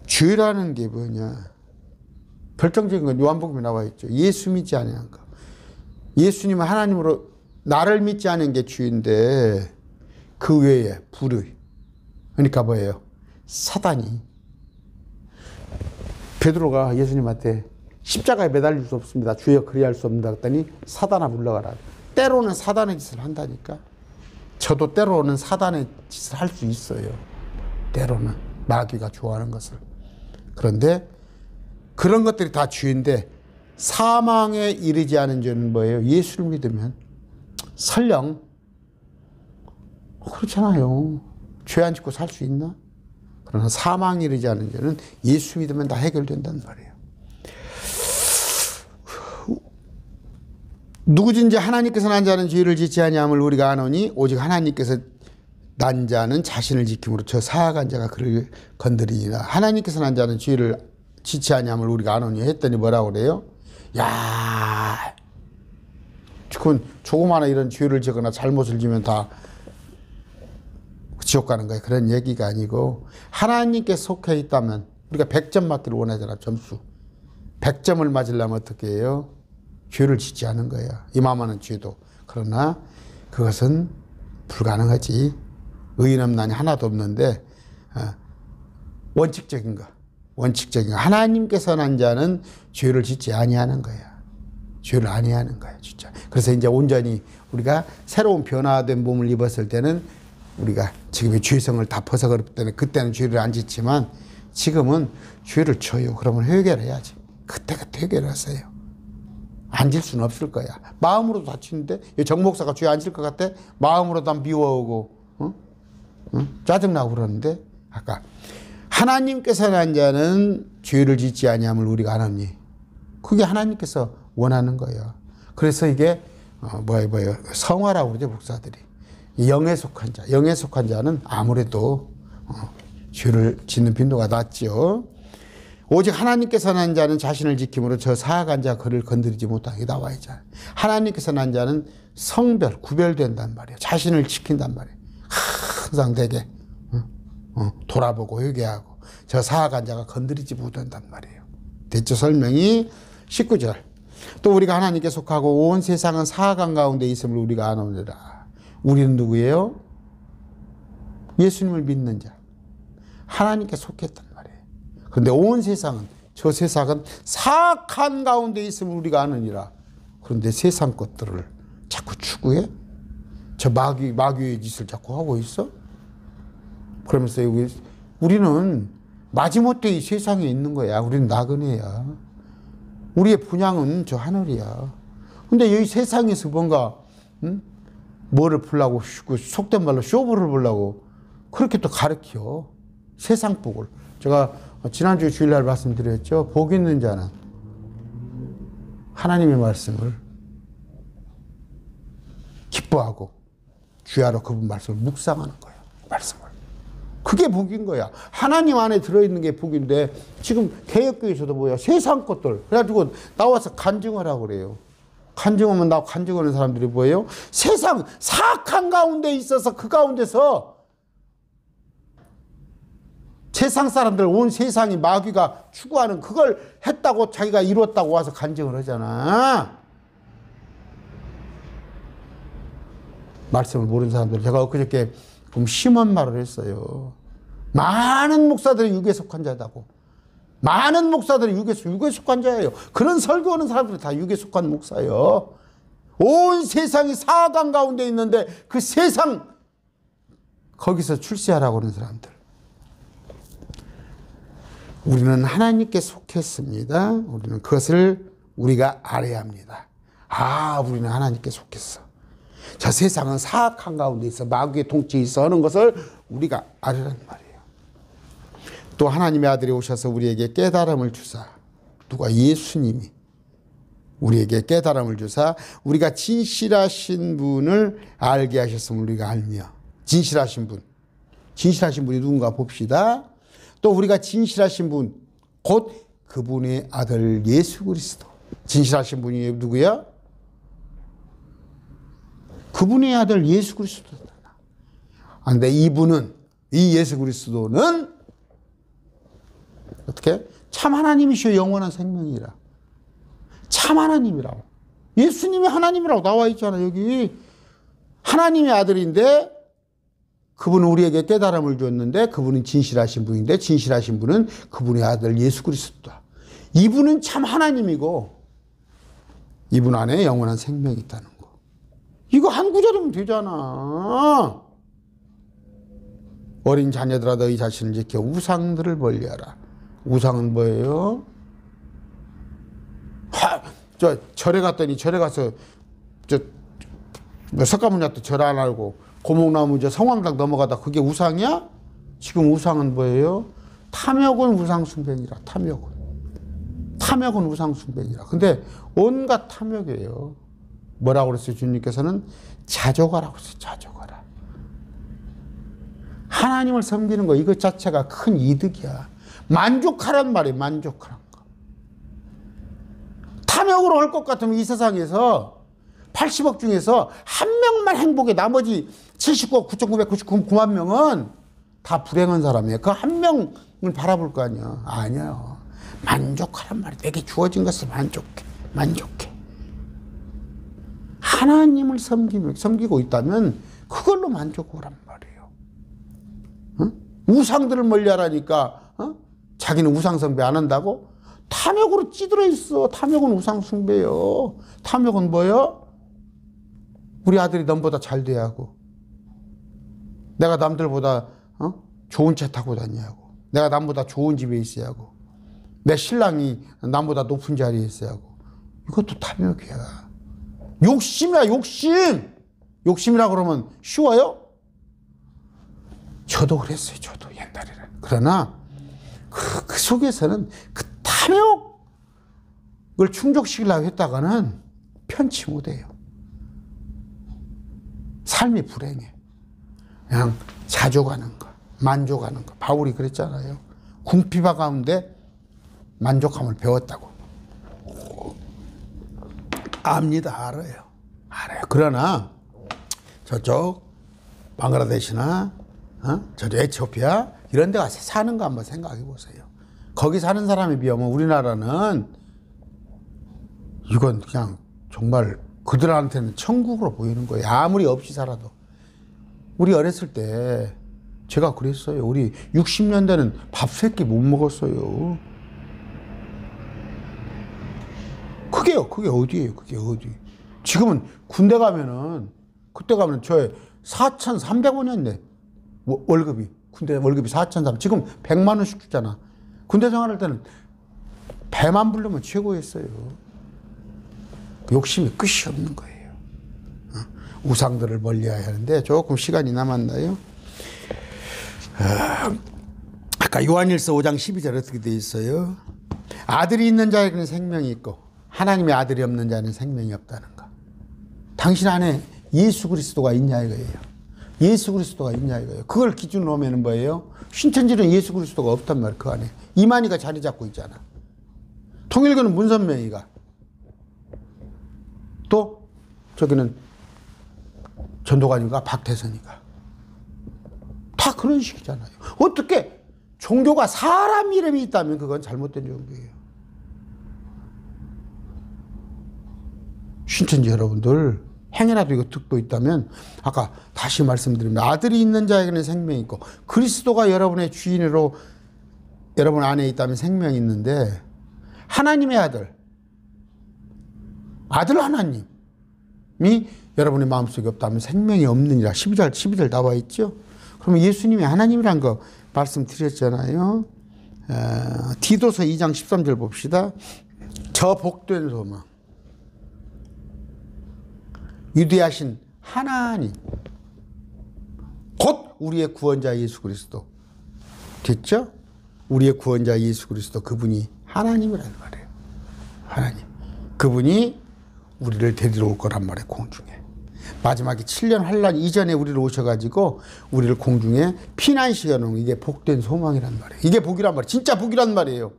죄라는 게 뭐냐. 결정적인 건 요한복음에 나와 있죠. 예수 믿지 않는 거. 예수님은 하나님으로 나를 믿지 않은 게 죄인데, 그 외에 불의. 그러니까 뭐예요? 사단이. 베드로가 예수님한테 십자가에 매달릴 수 없습니다. 주여 그리할 수 없습니다. 그랬더니 사단아 물러가라. 때로는 사단의 짓을 한다니까. 저도 때로는 사단의 짓을 할 수 있어요. 때로는 마귀가 좋아하는 것을. 그런데 그런 것들이 다 죄인데 사망에 이르지 않은 죄는 뭐예요? 예수를 믿으면 설령 그렇잖아요. 죄 안 짓고 살 수 있나? 그러나 사망에 이르지 않은 죄는 예수 믿으면 다 해결된단 말이에요. 누구든지 하나님께서 난 자는 죄를 짓지 아니함을 우리가 아노니 오직 하나님께서 난 자는 자신을 지킴으로 저 사악한 자가 그를 건드리니라. 하나님께서 난 자는 죄를 짓지 아니함을 우리가 아노니 했더니 뭐라고 그래요? 야, 그건 조그마한 이런 죄를 지거나 잘못을 지면 다 지옥 가는 거예요. 그런 얘기가 아니고 하나님께 속해 있다면 우리가 100점 맞기를 원하잖아. 점수 100점을 맞으려면 어떻게 해요? 죄를 짓지 않은 거야. 이만한 죄도. 그러나 그것은 불가능하지. 의인 없나니 하나도 없는데 원칙적인 거. 하나님께서 난 자는 죄를 짓지 아니하는 거야. 죄를 아니하는 거야, 진짜. 그래서 이제 온전히 우리가 새로운 변화된 몸을 입었을 때는 우리가 지금의 죄성을 다 벗어버릴 때는 그때는 죄를 안 짓지만 지금은 죄를 져요. 그러면 회개를 해야지. 그때 회개를 하세요. 안 질 수는 없을 거야. 마음으로도 다치는데 정 목사가 죄 안 질 것 같아? 마음으로도 안 미워하고 짜증나고 그러는데 아까 하나님께서 난 자는 죄를 짓지 아니함을 우리가 아노니 그게 하나님께서 원하는 거예요. 그래서 이게 성화라고 그러죠, 목사들이. 영에 속한 자는 아무래도 죄를 짓는 빈도가 낮죠. 오직 하나님께서 난 자는 자신을 지킴으로 저 사악한 자 그를 건드리지 못하게 나와 있잖아요. 하나님께서 난 자는 성별, 구별된단 말이에요. 자신을 지킨단 말이에요. 항상 되게 돌아보고 회개하고 저 사악한 자가 건드리지 못한단 말이에요. 됐죠? 설명이 19절. 또 우리가 하나님께 속하고 온 세상은 사악한 가운데 있음을 우리가 아노니라. 우리는 누구예요? 예수님을 믿는 자. 하나님께 속했단 말이에요. 그런데 온 세상은 저 세상은 사악한 가운데 있음을 우리가 아느니라. 그런데 세상 것들을 자꾸 추구해? 저 마귀의 짓을 자꾸 하고 있어? 그러면서 우리는 마지못해 이 세상에 있는 거야. 우리는 나그네야. 우리의 분향은 저 하늘이야. 근데 여기 세상에서 뭔가 뭐를 보려고 속된 말로 쇼부를 보려고 그렇게 또 가르쳐. 세상 복을. 제가 지난주 주일날 말씀드렸죠. 복 있는 자는 하나님의 말씀을 기뻐하고 주야로 그분 말씀을 묵상하는 거예요. 말씀을. 그게 복인 거야. 하나님 안에 들어있는 게 복인데 지금 개혁교회에서도 뭐야? 세상 것들. 그래가지고 나와서 간증하라고 그래요. 간증하면 간증하는 사람들이 뭐예요? 세상 사악한 가운데 있어서 그 가운데서 세상 사람들 온 세상이 마귀가 추구하는 그걸 했다고 자기가 이뤘다고 와서 간증을 하잖아. 말씀을 모르는 사람들. 제가 엊그저께 좀 심한 말을 했어요. 많은 목사들이 육에 속한 자다고. 많은 목사들이 육에 속한 자예요. 그런 설교하는 사람들이 다 육에 속한 목사예요. 온 세상이 사악한 가운데 있는데 그 세상 거기서 출세하라고 하는 사람들. 우리는 하나님께 속했습니다. 우리는 그것을 우리가 알아야 합니다. 아, 우리는 하나님께 속했어. 저 세상은 사악한 가운데 있어 마귀의 통치에 있어 하는 것을 우리가 알으란 말이에요. 또 하나님의 아들이 오셔서 우리에게 깨달음을 주사. 누가? 예수님이 우리에게 깨달음을 주사 우리가 진실하신 분을 알게 하셨음을 우리가 알며. 진실하신 분이 누군가 봅시다. 또 우리가 진실하신 분, 곧 그분의 아들 예수 그리스도. 진실하신 분이 누구야? 그분의 아들 예수 그리스도다. 근데 이분은, 이 예수 그리스도는 어떻게? 참 하나님이시여 영원한 생명이라. 참 하나님이라고. 예수님이 하나님이라고 나와 있잖아, 여기. 하나님의 아들인데 그분은 우리에게 깨달음을 줬는데 그분은 진실하신 분인데 진실하신 분은 그분의 아들 예수 그리스도다. 이분은 참 하나님이고 이분 안에 영원한 생명이 있다는 거. 이거 한 구절이면 되잖아. 어린 자녀들아 너희 자신을 지켜 우상들을 멀리하라. 우상은 뭐예요? 절에 갔더니 절에 가서 석가모니한테 절 안 하고 고목나무 성황당 넘어가다 그게 우상이야? 지금 우상은 뭐예요? 탐욕은 우상숭배니라. 탐욕은 우상숭배니라. 근데 온갖 탐욕이에요. 뭐라고 그랬어요? 주님께서는 자족하라고 했어요. 자족하라. 하나님을 섬기는 거 이것 자체가 큰 이득이야. 만족하란 말이에요. 만족하란 거. 탐욕으로 할 것 같으면 이 세상에서 80억 중에서 한 명만 행복해. 나머지 79억 9,999만 명은 다 불행한 사람이에요. 그 한 명을 바라볼 거 아니야. 아니야. 만족하란 말이야. 내게 주어진 것을 만족해. 하나님을 섬기고 있다면 그걸로 만족하란 말이에요. 응? 우상들을 멀리하라니까 자기는 우상 숭배 안 한다고? 탐욕으로 찌들어 있어. 탐욕은 우상 숭배요. 탐욕은 뭐요? 우리 아들이 남보다 잘 돼야 하고, 내가 남들보다 좋은 차 타고 다니고, 내가 남보다 좋은 집에 있어야 하고, 내 신랑이 남보다 높은 자리에 있어야 하고. 이것도 탐욕이야. 욕심이야, 욕심. 욕심이라 그러면 쉬워요? 저도 그랬어요. 저도 옛날에는. 그러나 그 속에서는 그 탐욕을 충족시키려고 했다가는 편치 못해요. 삶이 불행해. 그냥 자족하는 거, 만족하는 거. 바울이 그랬잖아요. 궁핍화 가운데 만족함을 배웠다고. 압니다. 알아요. 그러나 저쪽 방글라데시나 저쪽 에티오피아 이런 데 가서 사는 거 한번 생각해 보세요. 거기 사는 사람에 비하면 우리나라는 이건 그냥 정말 그들한테는 천국으로 보이는 거예요. 아무리 없이 살아도. 우리 어렸을 때 제가 그랬어요. 우리 60년대는 밥 3끼 못 먹었어요. 그게 어디예요? 그게 어디? 지금은 군대 가면은 그때 가면 저 4,300원이었네. 월급이. 군대 월급이 4,300원. 지금 100만 원씩 주잖아. 군대 생활할 때는 배만 부르면 최고였어요. 욕심이 끝이 없는 거예요. 우상들을 멀리해야 하는데 조금 시간이 남았나요? 아까 요한일서 5장 12절 어떻게 돼 있어요? 아들이 있는 자에게는 생명이 있고 하나님의 아들이 없는 자는 생명이 없다는 거. 당신 안에 예수 그리스도가 있냐 이거예요. 예수 그리스도가 있냐 이거예요. 그걸 기준으로 하면 뭐예요? 신천지는 예수 그리스도가 없단 말이에요. 그 안에 이만희가 자리 잡고 있잖아. 통일교는 문선명이가, 또 저기는 전도관인가 박태선이가 다 그런 식이잖아요. 어떻게 종교가 사람 이름이 있다면 그건 잘못된 종교예요. 신천지 여러분들 행여라도 이거 듣고 있다면 아까 다시 말씀드리면 아들이 있는 자에게는 생명이 있고 그리스도가 여러분의 주인으로 여러분 안에 있다면 생명이 있는데 하나님의 아들 하나님이 여러분의 마음속에 없다면 생명이 없느니라. 12절 나와 있죠. 그러면 예수님이 하나님이란 거 말씀드렸잖아요. 디도서 2장 13절 봅시다. 저 복된 소망 위대하신 하나님 곧 우리의 구원자 예수 그리스도. 됐죠? 우리의 구원자 예수 그리스도 그분이 하나님이란 말이에요. 하나님. 그분이 우리를 데리러 올 거란 말이에요. 공중에. 마지막에 7년 환란 이전에 우리를 오셔가지고 우리를 공중에 피난시켜놓은 이게 복된 소망이란 말이에요. 이게 복이란 말이에요. 진짜 복이란 말이에요.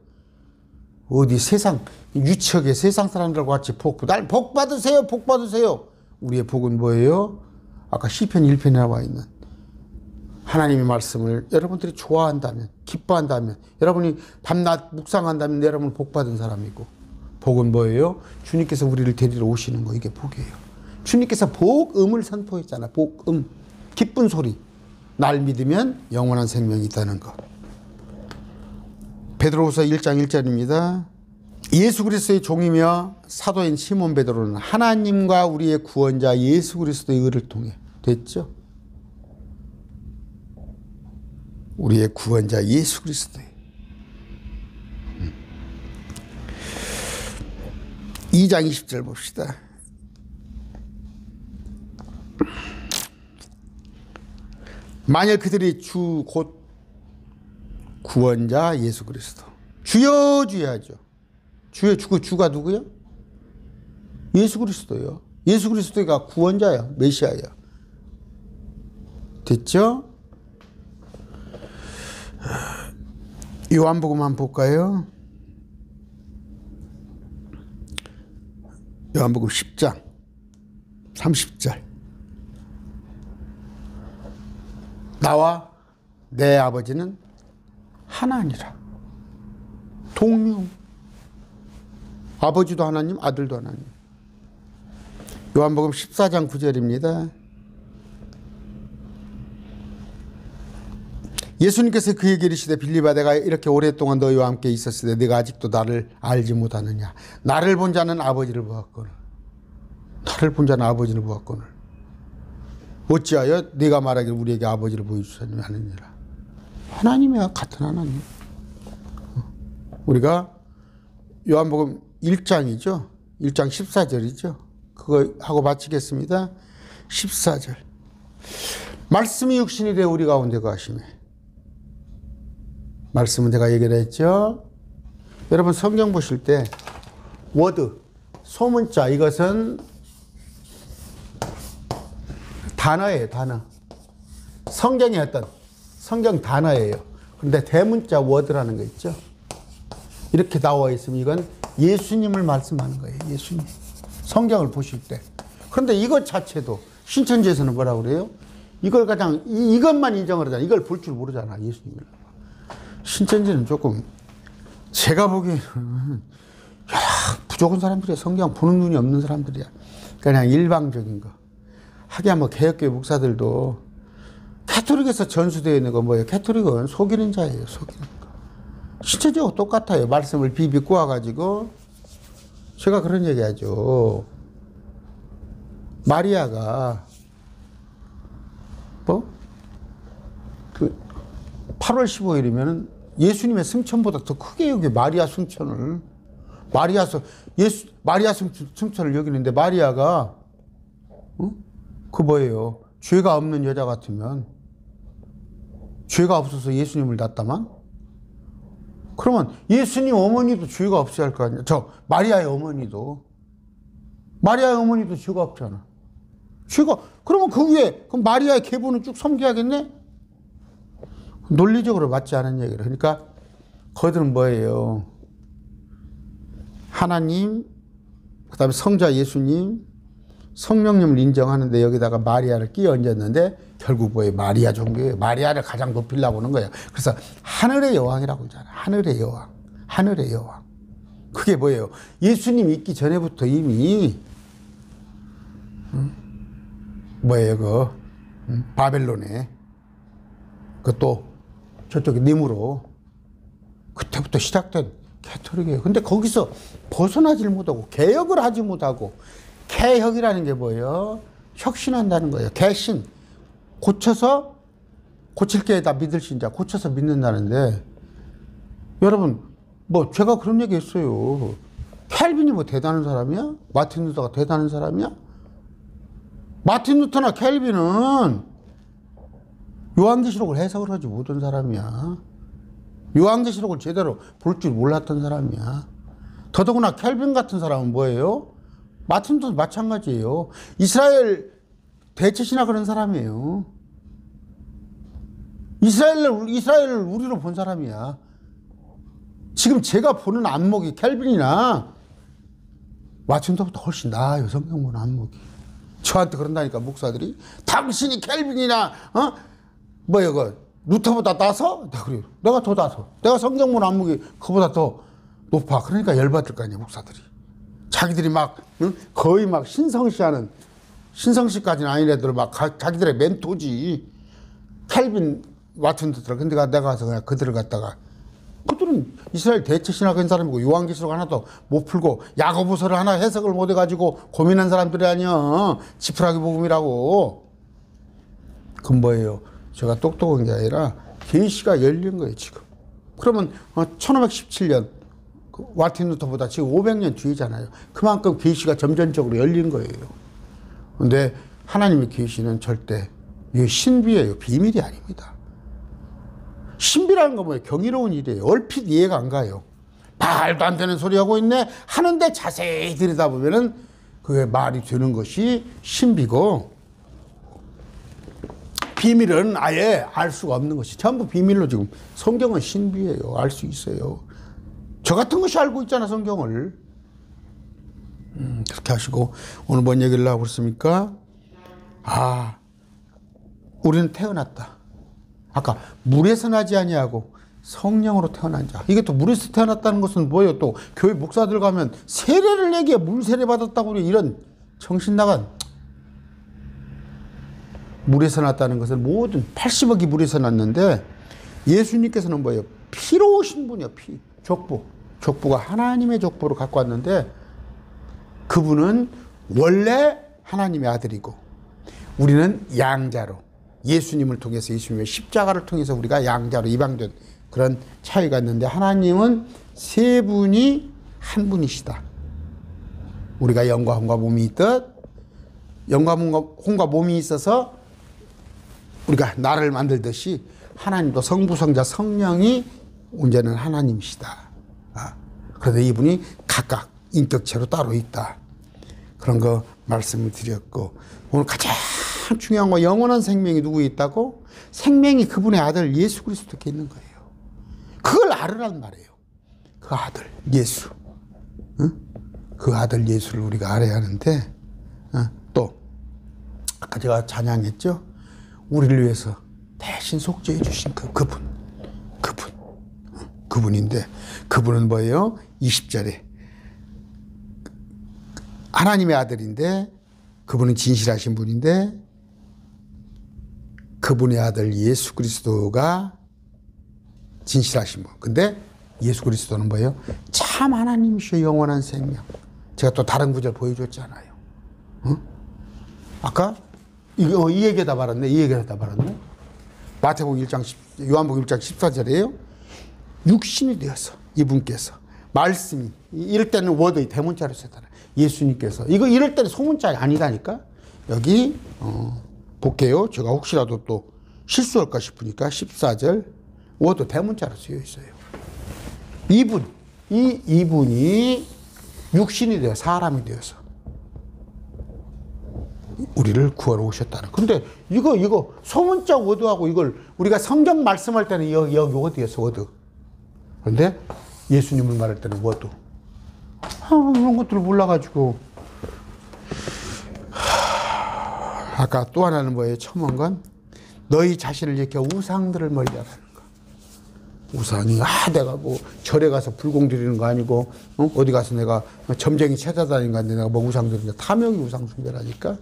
어디 세상 유치하게 세상 사람들과 같이 날 복 받으세요, 복 받으세요. 우리의 복은 뭐예요? 아까 시편 1편에 나와 있는 하나님의 말씀을 여러분들이 좋아한다면, 기뻐한다면, 여러분이 밤낮 묵상한다면 여러분은 복 받은 사람이고, 복은 뭐예요? 주님께서 우리를 데리러 오시는 거, 이게 복이에요. 주님께서 복음을 선포했잖아. 복음, 기쁜 소리. 날 믿으면 영원한 생명이 있다는 것. 베드로후서 1장 1절입니다. 예수 그리스도의 종이며 사도인 시몬 베드로는 하나님과 우리의 구원자 예수 그리스도의 의를 통해 됐죠. 우리의 구원자 예수 그리스도의 2장 20절 봅시다. 만일 그들이 주 곧 구원자 예수 그리스도 주여 주여 하죠. 주여, 주가 누구요? 예수 그리스도요. 예수 그리스도가 구원자야, 메시아야. 됐죠? 요한복음 한번 볼까요? 요한복음 10장 30절. 나와 내 아버지는 하나니라. 동류. 아버지도 하나님, 아들도 하나님. 요한복음 14장 9절입니다. 예수님께서 그에게 이르시되 빌립아 내가 이렇게 오랫동안 너희와 함께 있었을 때 네가 아직도 나를 알지 못하느냐. 나를 본 자는 아버지를 보았거늘. 나를 본 자는 아버지를 보았거늘. 어찌하여 네가 말하기를 우리에게 아버지를 보여주셨느냐 하느니라. 하나님이야, 같은 하나님. 우리가 요한복음 1장이죠. 1장 14절이죠. 그거 하고 마치겠습니다. 14절. 말씀이 육신이 되어 우리 가운데 거하시매. 말씀은 제가 얘기를 했죠. 여러분 성경 보실 때 워드, 소문자, 이것은 단어예요. 단어. 성경의 어떤 성경 단어예요. 그런데 대문자 워드라는 거 있죠. 이렇게 나와 있으면 이건 예수님을 말씀하는 거예요. 예수님. 성경을 보실 때. 그런데 이것 자체도 신천지에서는 뭐라고 그래요? 이걸 가장 이것만 인정을 하잖아. 이걸 볼 줄 모르잖아. 예수님을. 신천지는 조금 제가 보기에는 부족한 사람들이야. 성경 보는 눈이 없는 사람들이야. 그냥 일방적인 거. 하기야 뭐 개혁교회 목사들도 캐토릭에서 전수되어 있는 거 뭐예요? 캐토릭은 속이는 자예요. 속이는 거. 신천지하고 똑같아요. 말씀을 비비 꼬아가지고 제가 그런 얘기하죠. 마리아가 뭐? 그 8월 15일이면 예수님의 승천보다 더 크게 여기 마리아 승천을 마리아 승천을 여기는데 마리아가 그 뭐예요? 죄가 없는 여자 같으면 죄가 없어서 예수님을 낳았다만 그러면 예수님 어머니도 죄가 없어야 할 거 아니야. 마리아의 어머니도 죄가 없잖아. 그러면 그 위에 그럼 마리아의 계보는 쭉 섬겨야겠네? 논리적으로 맞지 않은 얘기를. 그러니까 거기는 뭐예요? 하나님, 그 다음에 성자 예수님, 성령님을 인정하는데 여기다가 마리아를 끼어 얹었는데 결국 뭐예요? 마리아 종교예요. 마리아를 가장 높이려고 하는 거예요. 그래서 하늘의 여왕이라고 하잖아요. 하늘의 여왕. 하늘의 여왕. 그게 뭐예요? 예수님 있기 전에부터 이미 뭐예요? 바벨론에 그것도 저쪽에 님으로 그때부터 시작된 캐토릭이에요. 근데 거기서 벗어나질 못하고 개혁을 하지 못하고 개혁이라는 게 뭐예요? 혁신한다는 거예요. 개신. 고쳐서 고칠 게 다 믿을 신자. 고쳐서 믿는다는데 여러분 뭐 제가 그런 얘기 했어요. 켈빈이 뭐 대단한 사람이야? 마틴 루터가 대단한 사람이야? 마틴 루터나 켈빈은 요한계시록을 해석을 하지 못한 사람이야. 요한계시록을 제대로 볼 줄 몰랐던 사람이야. 더더구나 켈빈 같은 사람은 뭐예요? 마틴도 마찬가지예요. 이스라엘 대체시나 그런 사람이에요. 이스라엘을 우리로 본 사람이야. 지금 제가 보는 안목이 켈빈이나 와튼더보다 훨씬 나아요. 성경 보는 안목이. 저한테 그런다니까 목사들이. 당신이 켈빈이나 뭐야 그 루터보다 나서? 내가 그래요. 내가 더 나서. 내가 성경 보는 안목이 그보다 더 높아. 그러니까 열받을 거 아니야 목사들이. 자기들이 막 거의 막 신성시하는, 신성시까지는 아닌 애들 막 자기들의 멘토지. 켈빈 와튼더들. 근데 내가 가서 그냥 그들을 갖다가, 그들은 이스라엘 대체신학한 사람이고 요한계시록 하나도 못 풀고 야고보서를 하나 해석을 못 해가지고 고민한 사람들이 아니야. 지푸라기 복음이라고. 그건 뭐예요? 제가 똑똑한 게 아니라 계시가 열린 거예요 지금. 그러면 1517년 와틴 루터보다 지금 500년 뒤잖아요. 그만큼 계시가 점진적으로 열린 거예요. 근데 하나님의 계시는 절대 이게 신비예요. 비밀이 아닙니다. 신비라는 건 뭐예요? 경이로운 일이에요. 얼핏 이해가 안 가요. 말도 안 되는 소리 하고 있네 하는데 자세히 들여다보면은 그게 말이 되는 것이 신비고, 비밀은 아예 알 수가 없는 것이 전부 비밀로. 지금 성경은 신비예요. 알 수 있어요. 저 같은 것이 알고 있잖아 성경을. 그렇게 하시고 오늘 뭔 얘기를 하고 있습니까? 우리는 태어났다. 아까 물에서 나지 아니하고 성령으로 태어난 자. 이게 또 물에서 태어났다는 것은 뭐예요? 또 교회 목사들 가면 세례를 내기에 물 세례 받았다고 이런 정신 나간. 물에서 났다는 것은 모든 80억이 물에서 났는데, 예수님께서는 뭐예요? 피로 오신 분이요. 피. 족부가 하나님의 족보로 갖고 왔는데, 그분은 원래 하나님의 아들이고 우리는 양자로, 예수님을 통해서, 예수님의 십자가를 통해서 우리가 양자로 입양된 그런 차이가 있는데, 하나님은 세 분이 한 분이시다. 우리가 영과 혼과 몸이 있듯 영과 혼과 몸이 있어서 우리가 나를 만들듯이 하나님도 성부, 성자, 성령이 언제는 하나님이시다. 그런데 이분이 각각 인격체로 따로 있다. 그런 거 말씀을 드렸고, 오늘 가장 중요한 거, 영원한 생명이 누구에 있다고? 생명이 그분의 아들 예수 그리스도께 있는 거예요. 그걸 알으란 말이에요. 그 아들 예수. 그 아들 예수를 우리가 알아야 하는데, 또 아까 제가 찬양했죠. 우리를 위해서 대신 속죄해 주신 그분인데, 그분은 뭐예요? 20절에 하나님의 아들인데, 그분은 진실하신 분인데, 그분의 아들 예수 그리스도가 진실하신 분. 근데 예수 그리스도는 뭐예요? 참 하나님이시여, 영원한 생명. 제가 또 다른 구절 보여줬잖아요. 아까 이 얘기에다 말았네. 마태복음 1장 요한복음 1장 14절이에요. 육신이 되어서 이분께서 말씀이, 이럴 때는 워드 대문자로 썼잖아요. 예수님께서. 이럴 때는 소문자 아니다니까. 여기 볼게요. 제가 혹시라도 또 실수할까 싶으니까 14절 워드 대문자로 쓰여 있어요. 이분이 육신이 되어 사람이 되어서 우리를 구하러 오셨다는. 근데 이거 소문자 워드하고 이걸 우리가 성경 말씀할 때는 여기 워드였어, 워드. 그런데 예수님을 말할 때는 워드. 이런 것들을 몰라가지고. 아까 또 하나는 뭐예요? 첨언 건 너희 자신을 일으켜 우상들을 멀리하라는 거. 우상이 내가 뭐 절에 가서 불공 드리는 거 아니고 어디 가서 내가 점쟁이 찾아다니는 거 아닌데 내가 뭐 우상 드리는 거. 탐욕이 우상 숭배라니까.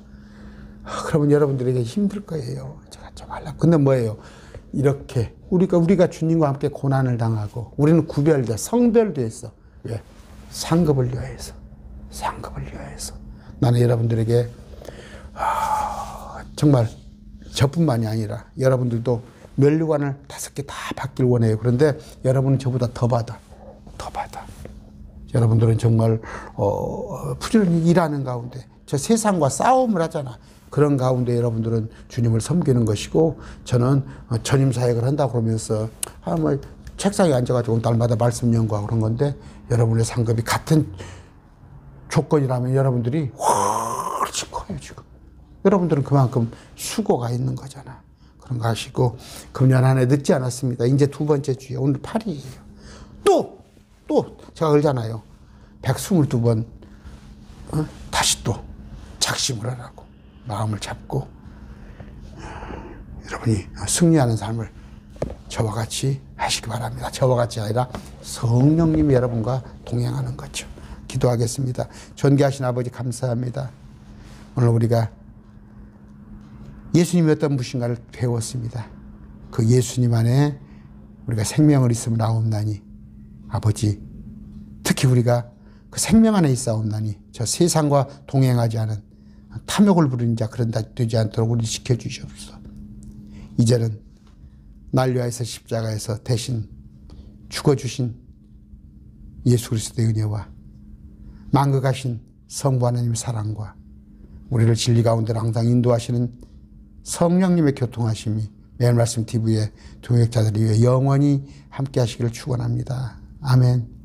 그러면 여러분들에게 힘들 거예요. 제가 좀 하려고. 근데 뭐예요? 이렇게 우리가 주님과 함께 고난을 당하고 우리는 구별돼, 성별돼서. 왜? 상급을 위하여서. 나는 여러분들에게 정말 저뿐만이 아니라 여러분들도 면류관을 5개 다 받길 원해요. 그런데 여러분은 저보다 더 받아. 여러분들은 정말 부지런히 일하는 가운데 저 세상과 싸움을 하잖아. 그런 가운데 여러분들은 주님을 섬기는 것이고, 저는 전임 사역을 한다 그러면서 뭐 책상에 앉아가지고 날마다 말씀 연구하고 그런 건데, 여러분의 상급이 같은 조건이라면 여러분들이 훨씬 커요 지금. 여러분들은 그만큼 수고가 있는 거잖아. 그런 거 하시고, 금년 한 해 늦지 않았습니다. 이제 2번째 주에 오늘 8일이에요. 또 또 제가 그러잖아요. 122번 다시 또 작심을 하라고 마음을 잡고 여러분이 승리하는 삶을 저와 같이 하시기 바랍니다. 저와 같이 아니라 성령님이 여러분과 동행하는 거죠. 기도하겠습니다. 존귀하신 아버지 감사합니다. 오늘 우리가 예수님이 어떤 분인가를 배웠습니다. 그 예수님 안에 우리가 생명을 있으면 나옵나니 아버지 특히 우리가 그 생명 안에 있사옵나니 저 세상과 동행하지 않은 탐욕을 부리는 자 그런 자 되지 않도록 우리 지켜주시옵소서. 이제는 날 위하여서 십자가에서 대신 죽어주신 예수 그리스도의 은혜와 만극하신 성부 하나님의 사랑과 우리를 진리 가운데로 항상 인도하시는 성령님의 교통하심이 매일 말씀 TV의 동역자들 위해 영원히 함께 하시기를 축원합니다. 아멘.